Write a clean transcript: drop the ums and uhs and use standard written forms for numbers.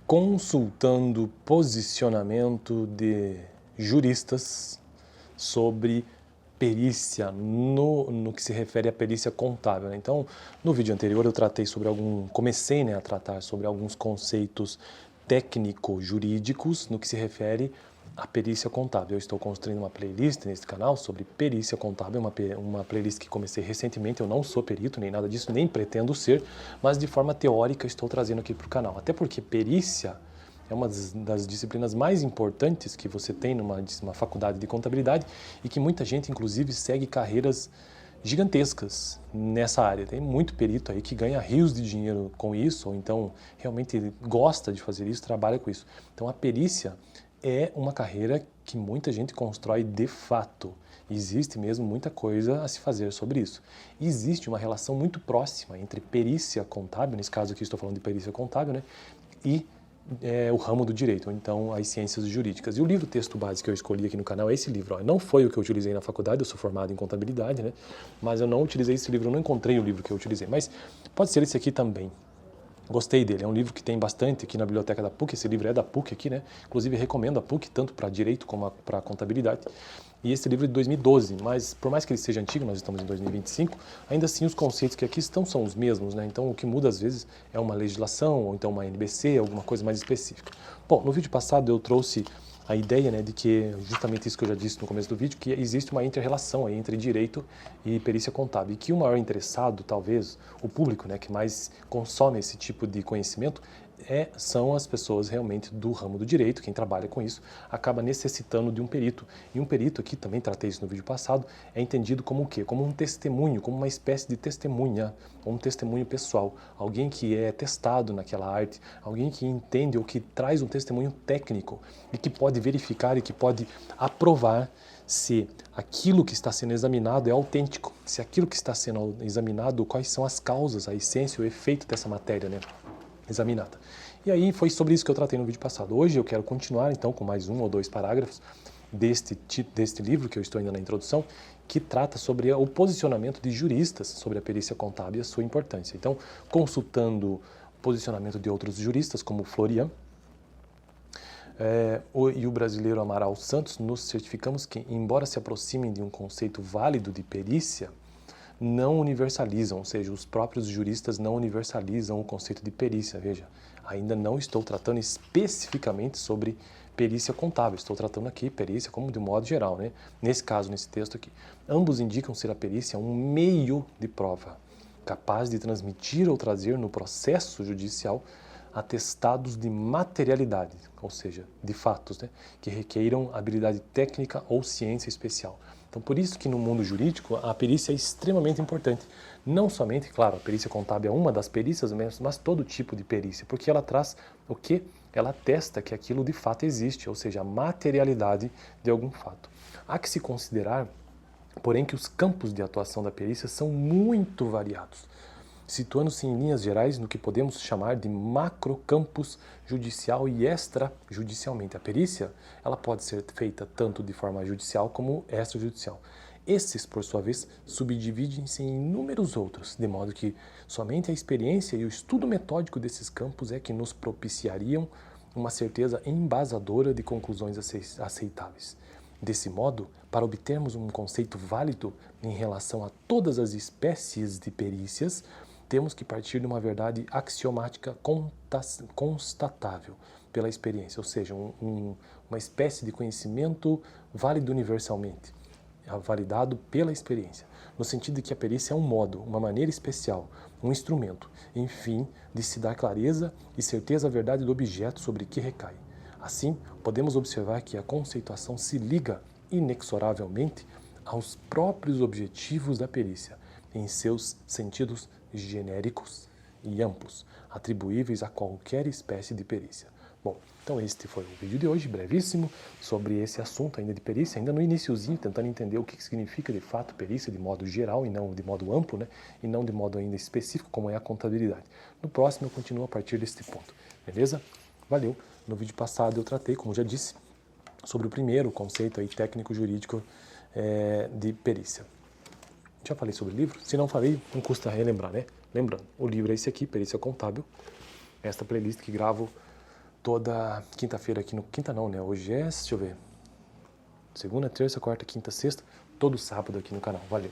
consultando posicionamento de juristas sobre perícia no que se refere à perícia contábil, né? Então, no vídeo anterior eu tratei sobre comecei, né, a tratar sobre alguns conceitos técnico-jurídicos no que se refere à perícia contábil. Eu estou construindo uma playlist nesse canal sobre perícia contábil, uma playlist que comecei recentemente. Eu não sou perito nem nada disso, nem pretendo ser, mas de forma teórica estou trazendo aqui para o canal. Até porque perícia é uma das disciplinas mais importantes que você tem numa faculdade de contabilidade e que muita gente, inclusive, segue carreiras gigantescas nessa área. Tem muito perito aí que ganha rios de dinheiro com isso, ou então realmente gosta de fazer isso, trabalha com isso. Então a perícia é uma carreira que muita gente constrói de fato. Existe mesmo muita coisa a se fazer sobre isso. Existe uma relação muito próxima entre perícia contábil, nesse caso aqui estou falando de perícia contábil, né, e o ramo do direito, ou então as ciências jurídicas. E o livro texto base que eu escolhi aqui no canal é esse livro. Ó. Não foi o que eu utilizei na faculdade, eu sou formado em contabilidade, né? Mas eu não utilizei esse livro, eu não encontrei o livro que eu utilizei. Mas pode ser esse aqui também. Gostei dele, é um livro que tem bastante aqui na biblioteca da PUC, esse livro é da PUC aqui, né? Inclusive recomendo a PUC tanto para direito como para contabilidade. E esse livro é de 2012, mas por mais que ele seja antigo, nós estamos em 2025, ainda assim os conceitos que aqui estão são os mesmos, né? Então o que muda às vezes é uma legislação, ou então uma NBC, alguma coisa mais específica. Bom, no vídeo passado eu trouxe a ideia, né, de que, justamente isso que eu já disse no começo do vídeo, que existe uma inter-relação aí entre direito e perícia contábil, e que o maior interessado, talvez, o público, né, que mais consome esse tipo de conhecimento, são as pessoas realmente do ramo do direito, quem trabalha com isso, acaba necessitando de um perito. E um perito, aqui também tratei isso no vídeo passado, é entendido como o quê? Como um testemunho, como uma espécie de testemunha, um testemunho pessoal, alguém que é testado naquela arte, alguém que entende ou que traz um testemunho técnico e que pode verificar e que pode aprovar se aquilo que está sendo examinado é autêntico, se aquilo que está sendo examinado, quais são as causas, a essência, o efeito dessa matéria, né, examinada. E aí foi sobre isso que eu tratei no vídeo passado. Hoje eu quero continuar então com mais um ou dois parágrafos deste livro, que eu estou ainda na introdução, que trata sobre o posicionamento de juristas sobre a perícia contábil e a sua importância. Então, consultando o posicionamento de outros juristas, como Florian, e o brasileiro Amaral Santos, nos certificamos que, embora se aproximem de um conceito válido de perícia, não universalizam, ou seja, os próprios juristas não universalizam o conceito de perícia. Veja, ainda não estou tratando especificamente sobre perícia contábil, estou tratando aqui perícia como de um modo geral, né? Nesse caso, nesse texto aqui. Ambos indicam ser a perícia um meio de prova, capaz de transmitir ou trazer no processo judicial atestados de materialidade, ou seja, de fatos, né, que requeiram habilidade técnica ou ciência especial. Então, por isso que no mundo jurídico a perícia é extremamente importante. Não somente, claro, a perícia contábil é uma das perícias, mas todo tipo de perícia, porque ela traz o quê? Ela atesta que aquilo de fato existe, ou seja, a materialidade de algum fato. Há que se considerar, porém, que os campos de atuação da perícia são muito variados, situando-se em linhas gerais no que podemos chamar de macrocampus judicial e extrajudicialmente. A perícia, ela pode ser feita tanto de forma judicial como extrajudicial. Esses, por sua vez, subdividem-se em inúmeros outros, de modo que somente a experiência e o estudo metódico desses campos é que nos propiciariam uma certeza embasadora de conclusões aceitáveis. Desse modo, para obtermos um conceito válido em relação a todas as espécies de perícias, temos que partir de uma verdade axiomática constatável pela experiência, ou seja, uma espécie de conhecimento válido universalmente, validado pela experiência, no sentido de que a perícia é um modo, uma maneira especial, um instrumento, enfim, de se dar clareza e certeza à verdade do objeto sobre que recai. Assim, podemos observar que a conceituação se liga inexoravelmente aos próprios objetivos da perícia, em seus sentidos genéricos e amplos, atribuíveis a qualquer espécie de perícia. Bom, então este foi o vídeo de hoje, brevíssimo, sobre esse assunto ainda de perícia, ainda no iniciozinho, tentando entender o que significa de fato perícia de modo geral e não de modo amplo, né? E não de modo ainda específico, como é a contabilidade. No próximo eu continuo a partir deste ponto, beleza? Valeu! No vídeo passado eu tratei, como já disse, sobre o primeiro conceito aí técnico-jurídico de perícia. Já falei sobre o livro? Se não falei, não custa relembrar, né? Lembrando, o livro é esse aqui, Perícia Contábil. Esta playlist que gravo toda quinta-feira aqui no... Quinta não, né? Hoje é, deixa eu ver, segunda, terça, quarta, quinta, sexta, todo sábado aqui no canal. Valeu!